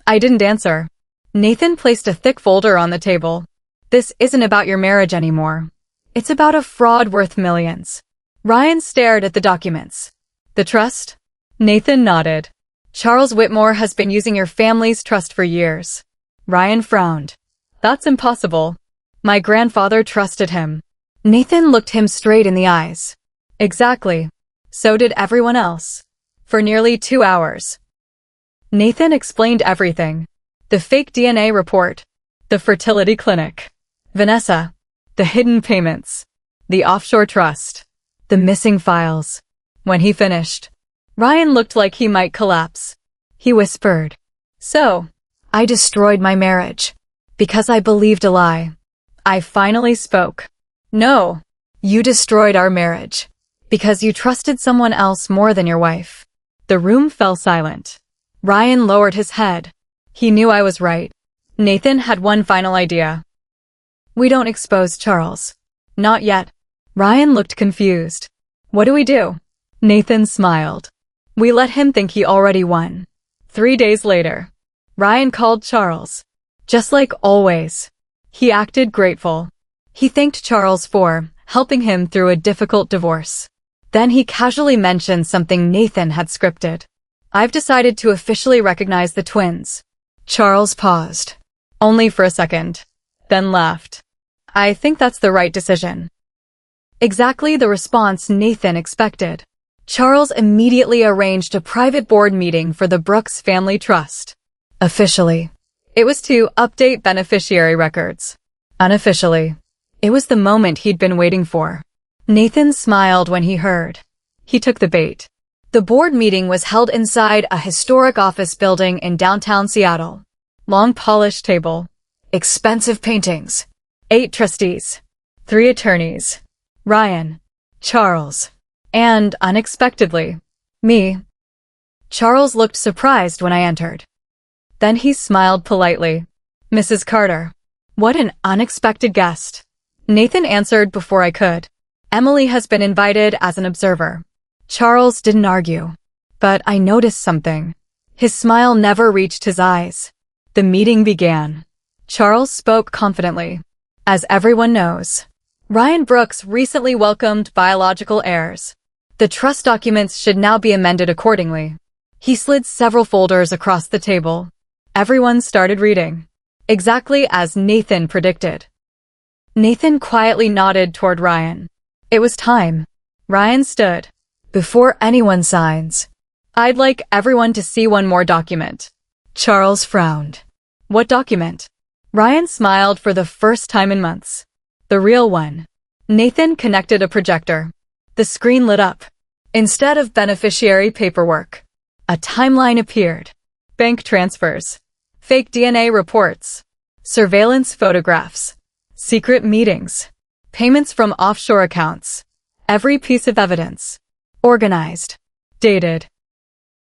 I didn't answer. Nathan placed a thick folder on the table. This isn't about your marriage anymore. It's about a fraud worth millions. Ryan stared at the documents. The trust? Nathan nodded. Charles Whitmore has been using your family's trust for years. Ryan frowned. That's impossible. My grandfather trusted him. Nathan looked him straight in the eyes. Exactly. So did everyone else. For nearly 2 hours. Nathan explained everything. The fake DNA report. The fertility clinic. Vanessa. The hidden payments. The offshore trust. The missing files. When he finished, Ryan looked like he might collapse. He whispered. So, I destroyed my marriage. Because I believed a lie. I finally spoke. No, you destroyed our marriage. Because you trusted someone else more than your wife. The room fell silent. Ryan lowered his head. He knew I was right. Nathan had one final idea. We don't expose Charles. Not yet. Ryan looked confused. What do we do? Nathan smiled. We let him think he already won. 3 days later, Ryan called Charles. Just like always. He acted grateful. He thanked Charles for helping him through a difficult divorce. Then he casually mentioned something Nathan had scripted. I've decided to officially recognize the twins. Charles paused. Only for a second. Then laughed. I think that's the right decision. Exactly the response Nathan expected. Charles immediately arranged a private board meeting for the Brooks Family Trust. Officially, it was to update beneficiary records. Unofficially, it was the moment he'd been waiting for. Nathan smiled when he heard. He took the bait. The board meeting was held inside a historic office building in downtown Seattle. Long polished table. Expensive paintings. 8 trustees. 3 attorneys. Ryan. Charles. And, unexpectedly, me. Charles looked surprised when I entered. Then he smiled politely. Mrs. Carter. What an unexpected guest. Nathan answered before I could. Emily has been invited as an observer. Charles didn't argue. But I noticed something. His smile never reached his eyes. The meeting began. Charles spoke confidently. As everyone knows, Ryan Brooks recently welcomed biological heirs. The trust documents should now be amended accordingly. He slid several folders across the table. Everyone started reading. Exactly as Nathan predicted. Nathan quietly nodded toward Ryan. It was time. Ryan stood. Before anyone signs, I'd like everyone to see one more document. Charles frowned. What document? Ryan smiled for the first time in months. The real one. Nathan connected a projector. The screen lit up. Instead of beneficiary paperwork, a timeline appeared. Bank transfers. Fake DNA reports. Surveillance photographs. Secret meetings. Payments from offshore accounts. Every piece of evidence. Organized. Dated.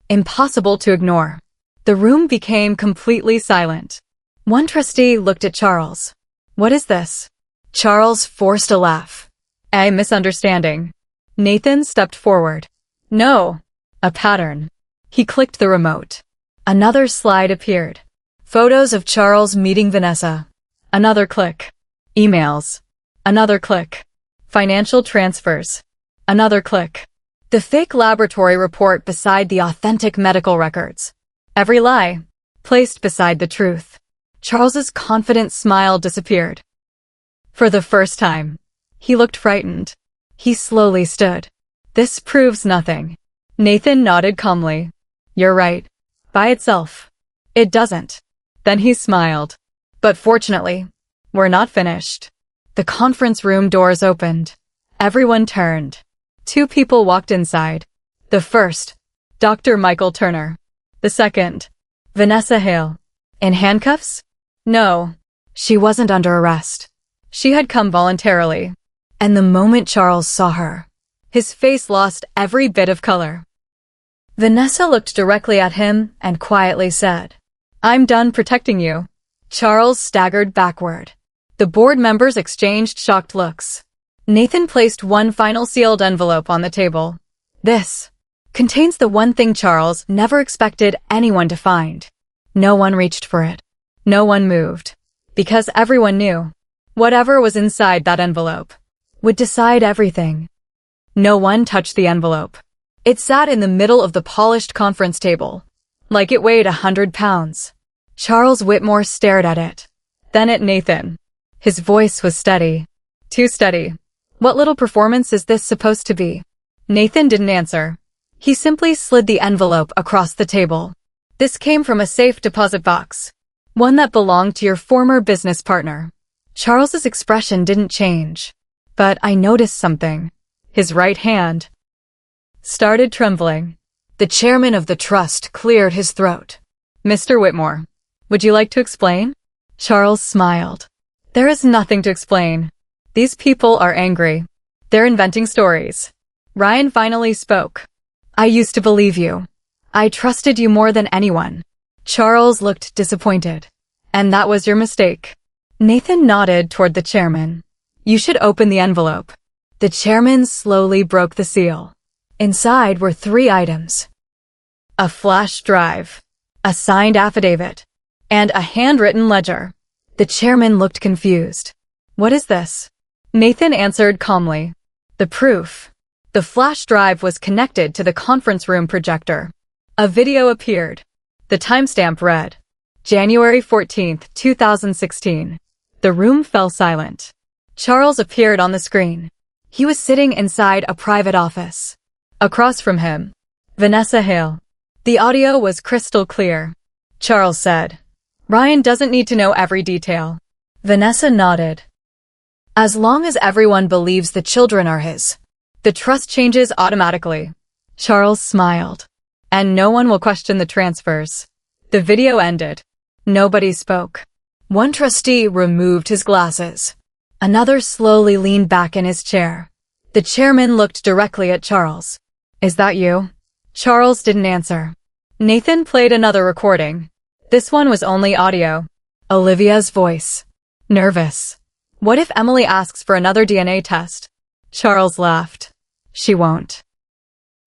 Impossible to ignore. The room became completely silent. One trustee looked at Charles. What is this? Charles forced a laugh. A misunderstanding. Nathan stepped forward. No. A pattern. He clicked the remote. Another slide appeared. Photos of Charles meeting Vanessa. Another click. Emails. Another click. Financial transfers. Another click. The fake laboratory report beside the authentic medical records. Every lie placed beside the truth. Charles's confident smile disappeared. For the first time, he looked frightened. He slowly stood. This proves nothing. Nathan nodded calmly. You're right. By itself. It doesn't. Then he smiled. But fortunately, we're not finished. The conference room doors opened. Everyone turned. Two people walked inside. The first, Dr. Michael Turner. The second, Vanessa Hale. In handcuffs? No. She wasn't under arrest. She had come voluntarily. And the moment Charles saw her, his face lost every bit of color. Vanessa looked directly at him and quietly said, I'm done protecting you. Charles staggered backward. The board members exchanged shocked looks. Nathan placed one final sealed envelope on the table. This contains the one thing Charles never expected anyone to find. No one reached for it. No one moved. Because everyone knew, whatever was inside that envelope would decide everything. No one touched the envelope. It sat in the middle of the polished conference table, like it weighed 100 pounds. Charles Whitmore stared at it, then at Nathan. His voice was steady. Too steady. What little performance is this supposed to be? Nathan didn't answer. He simply slid the envelope across the table. This came from a safe deposit box, one that belonged to your former business partner. Charles's expression didn't change. But I noticed something. His right hand started trembling. The chairman of the trust cleared his throat. Mr. Whitmore, would you like to explain? Charles smiled. There is nothing to explain. These people are angry. They're inventing stories. Ryan finally spoke. I used to believe you. I trusted you more than anyone. Charles looked disappointed. And that was your mistake. Nathan nodded toward the chairman. You should open the envelope. The chairman slowly broke the seal. Inside were 3 items. A flash drive, a signed affidavit, and a handwritten ledger. The chairman looked confused. What is this? Nathan answered calmly. The proof. The flash drive was connected to the conference room projector. A video appeared. The timestamp read, January 14th, 2016. The room fell silent. Charles appeared on the screen. He was sitting inside a private office. Across from him, Vanessa Hale. The audio was crystal clear. Charles said, Ryan doesn't need to know every detail. Vanessa nodded. As long as everyone believes the children are his, the trust changes automatically. Charles smiled. And no one will question the transfers. The video ended. Nobody spoke. One trustee removed his glasses. Another slowly leaned back in his chair. The chairman looked directly at Charles. Is that you? Charles didn't answer. Nathan played another recording. This one was only audio. Olivia's voice. Nervous. What if Emily asks for another DNA test? Charles laughed. She won't.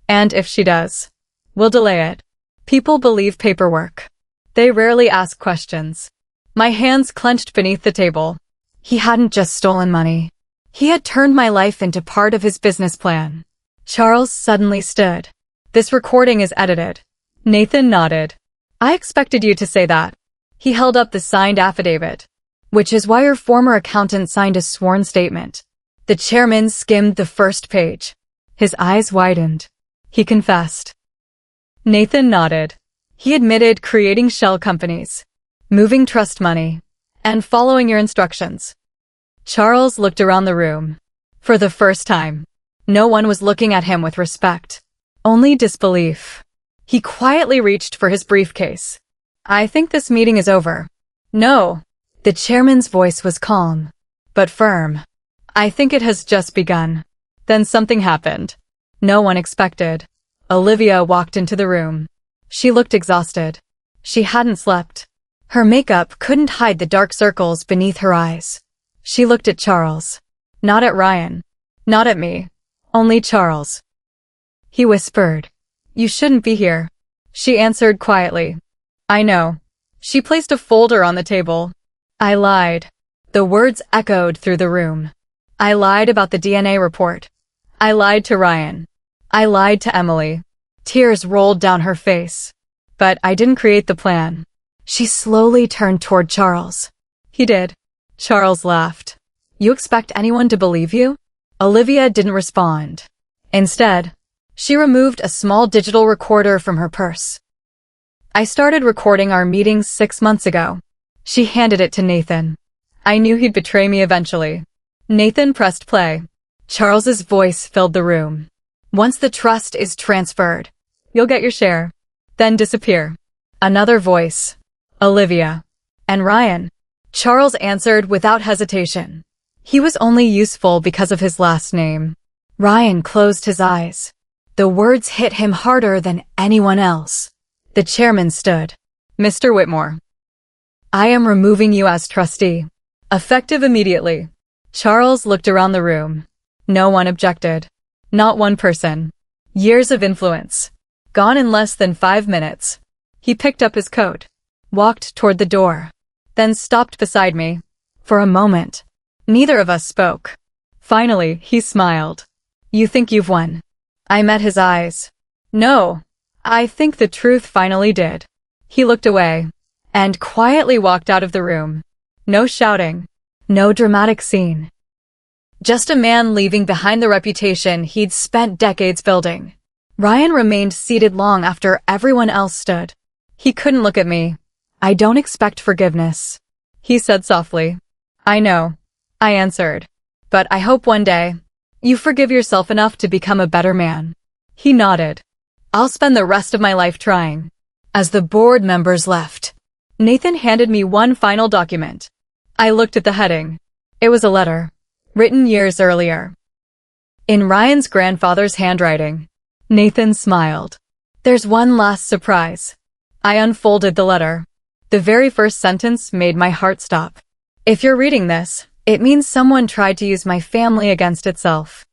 And if she does, we'll delay it. People believe paperwork. They rarely ask questions. My hands clenched beneath the table. He hadn't just stolen money. He had turned my life into part of his business plan. Charles suddenly stood. This recording is edited. Nathan nodded. I expected you to say that. He held up the signed affidavit. Which is why your former accountant signed a sworn statement. The chairman skimmed the first page. His eyes widened. He confessed. Nathan nodded. He admitted creating shell companies, moving trust money, and following your instructions. Charles looked around the room. For the first time, no one was looking at him with respect, only disbelief. He quietly reached for his briefcase. I think this meeting is over. No. The chairman's voice was calm, but firm. I think it has just begun. Then something happened. No one expected. Olivia walked into the room. She looked exhausted. She hadn't slept. Her makeup couldn't hide the dark circles beneath her eyes. She looked at Charles. Not at Ryan. Not at me. Only Charles. He whispered. You shouldn't be here. She answered quietly. I know. She placed a folder on the table. I lied. The words echoed through the room. I lied about the DNA report. I lied to Ryan. I lied to Emily. Tears rolled down her face. But I didn't create the plan. She slowly turned toward Charles. He did. Charles laughed. You expect anyone to believe you? Olivia didn't respond. Instead, she removed a small digital recorder from her purse. I started recording our meetings 6 months ago. She handed it to Nathan. I knew he'd betray me eventually. Nathan pressed play. Charles's voice filled the room. Once the trust is transferred, you'll get your share, then disappear. Another voice. Olivia. And Ryan. Charles answered without hesitation. He was only useful because of his last name. Ryan closed his eyes. The words hit him harder than anyone else. The chairman stood. Mr. Whitmore. I am removing you as trustee. Effective immediately. Charles looked around the room. No one objected. Not one person. Years of influence. Gone in less than 5 minutes. He picked up his coat, walked toward the door, then stopped beside me. For a moment, neither of us spoke. Finally, he smiled. You think you've won? I met his eyes. No, I think the truth finally did. He looked away and quietly walked out of the room. No shouting, no dramatic scene. Just a man leaving behind the reputation he'd spent decades building. Ryan remained seated long after everyone else stood. He couldn't look at me. I don't expect forgiveness, he said softly. I know, I answered. But I hope one day, you forgive yourself enough to become a better man. He nodded. I'll spend the rest of my life trying. As the board members left, Nathan handed me one final document. I looked at the heading. It was a letter, written years earlier. In Ryan's grandfather's handwriting. Nathan smiled. There's one last surprise. I unfolded the letter. The very first sentence made my heart stop. If you're reading this, it means someone tried to use my family against itself.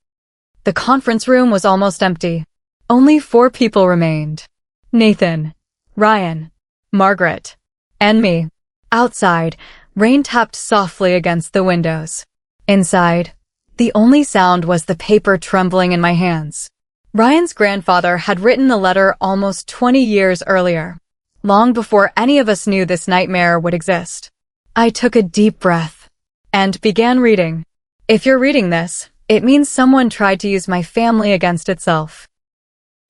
The conference room was almost empty. Only 4 people remained. Nathan, Ryan, Margaret, and me. Outside, rain tapped softly against the windows. Inside, the only sound was the paper trembling in my hands. Ryan's grandfather had written the letter almost 20 years earlier, long before any of us knew this nightmare would exist. I took a deep breath and began reading. If you're reading this, it means someone tried to use my family against itself.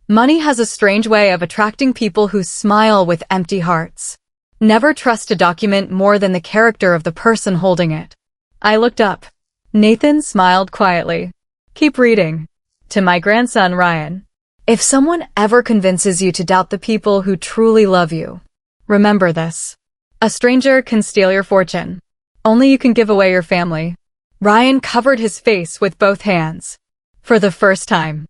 Money has a strange way of attracting people who smile with empty hearts. Never trust a document more than the character of the person holding it. I looked up. Nathan smiled quietly. Keep reading. To my grandson Ryan. If someone ever convinces you to doubt the people who truly love you, remember this. A stranger can steal your fortune. Only you can give away your family. Ryan covered his face with both hands. For the first time.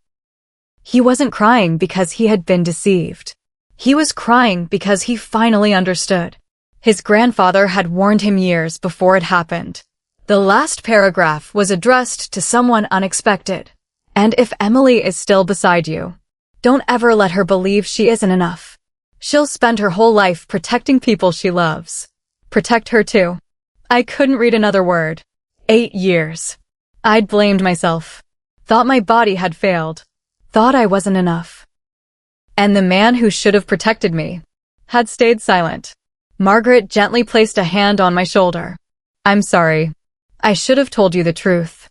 He wasn't crying because he had been deceived. He was crying because he finally understood. His grandfather had warned him years before it happened. The last paragraph was addressed to someone unexpected. And if Emily is still beside you, don't ever let her believe she isn't enough. She'll spend her whole life protecting people she loves. Protect her too. I couldn't read another word. 8 years. I'd blamed myself. Thought my body had failed. Thought I wasn't enough. And the man who should have protected me had stayed silent. Margaret gently placed a hand on my shoulder. I'm sorry. I should have told you the truth.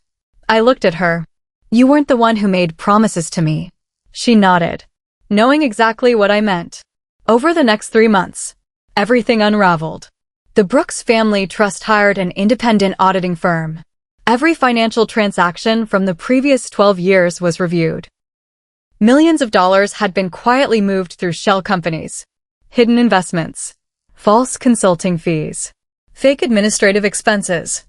I looked at her. You weren't the one who made promises to me. She nodded, knowing exactly what I meant. Over the next 3 months, everything unraveled. The Brooks family trust hired an independent auditing firm. Every financial transaction from the previous 12 years was reviewed. Millions of dollars had been quietly moved through shell companies, hidden investments, false consulting fees, fake administrative expenses.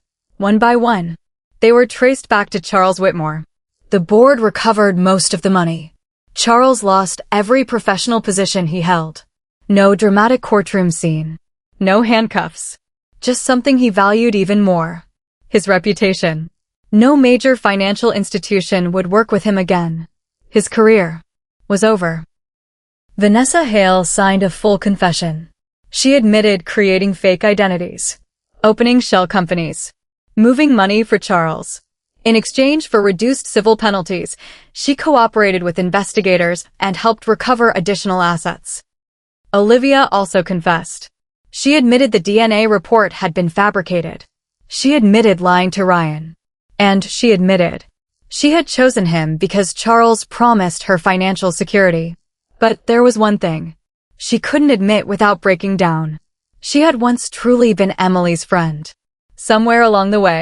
One by one, they were traced back to Charles Whitmore. The board recovered most of the money. Charles lost every professional position he held. No dramatic courtroom scene. No handcuffs. Just something he valued even more. His reputation. No major financial institution would work with him again. His career was over. Vanessa Hale signed a full confession. She admitted creating fake identities, opening shell companies, moving money for Charles. In exchange for reduced civil penalties, she cooperated with investigators and helped recover additional assets. Olivia also confessed. She admitted the DNA report had been fabricated. She admitted lying to Ryan. And she admitted she had chosen him because Charles promised her financial security. But there was one thing she couldn't admit without breaking down. She had once truly been Emily's friend. Somewhere along the way,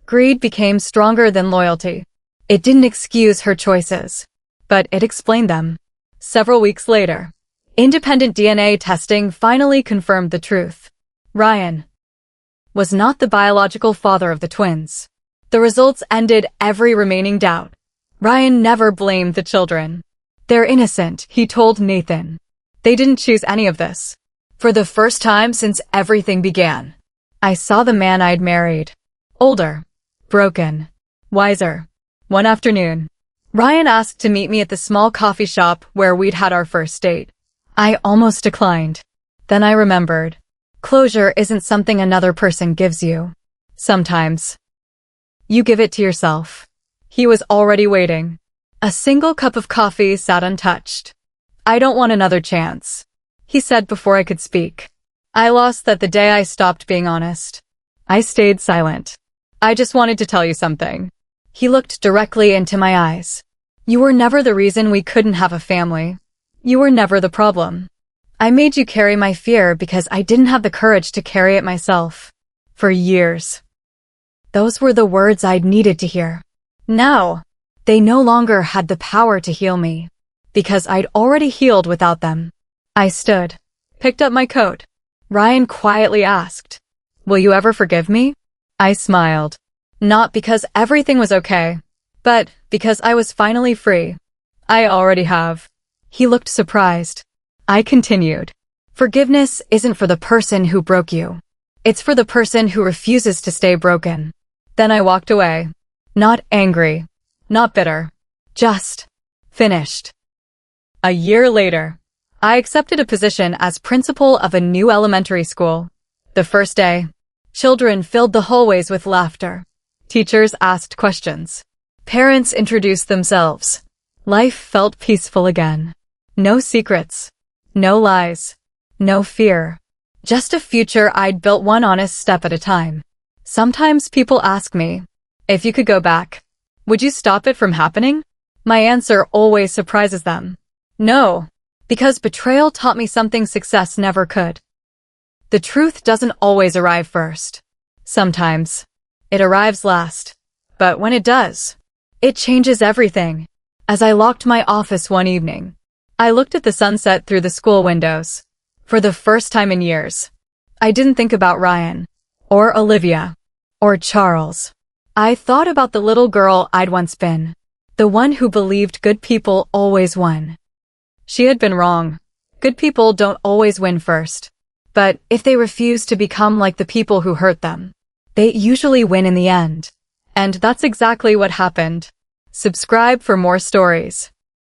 greed became stronger than loyalty. It didn't excuse her choices, but it explained them. Several weeks later, independent DNA testing finally confirmed the truth. Ryan was not the biological father of the twins. The results ended every remaining doubt. Ryan never blamed the children. They're innocent, he told Nathan. They didn't choose any of this. For the first time since everything began, I saw the man I'd married. Older, broken, wiser. One afternoon, Ryan asked to meet me at the small coffee shop where we'd had our first date. I almost declined. Then I remembered. Closure isn't something another person gives you. Sometimes you give it to yourself. He was already waiting. A single cup of coffee sat untouched. I don't want another chance, he said before I could speak. I lost that the day I stopped being honest. I stayed silent. I just wanted to tell you something. He looked directly into my eyes. You were never the reason we couldn't have a family. You were never the problem. I made you carry my fear because I didn't have the courage to carry it myself. For years. Those were the words I'd needed to hear. Now, they no longer had the power to heal me, because I'd already healed without them. I stood, picked up my coat. Ryan quietly asked, "Will you ever forgive me?" I smiled. Not because everything was okay, but because I was finally free. I already have. He looked surprised. I continued. Forgiveness isn't for the person who broke you. It's for the person who refuses to stay broken. Then I walked away. Not angry. Not bitter. Just finished. A year later, I accepted a position as principal of a new elementary school. The first day, children filled the hallways with laughter. Teachers asked questions. Parents introduced themselves. Life felt peaceful again. No secrets. No lies. No fear. Just a future I'd built one honest step at a time. Sometimes people ask me, if you could go back, would you stop it from happening? My answer always surprises them. No, because betrayal taught me something success never could. The truth doesn't always arrive first. Sometimes, it arrives last. But when it does, it changes everything. As I locked my office one evening, I looked at the sunset through the school windows. For the first time in years, I didn't think about Ryan, or Olivia, or Charles. I thought about the little girl I'd once been, the one who believed good people always won. She had been wrong. Good people don't always win first. But if they refuse to become like the people who hurt them, They usually win in the end. And that's exactly what happened. Subscribe for more stories.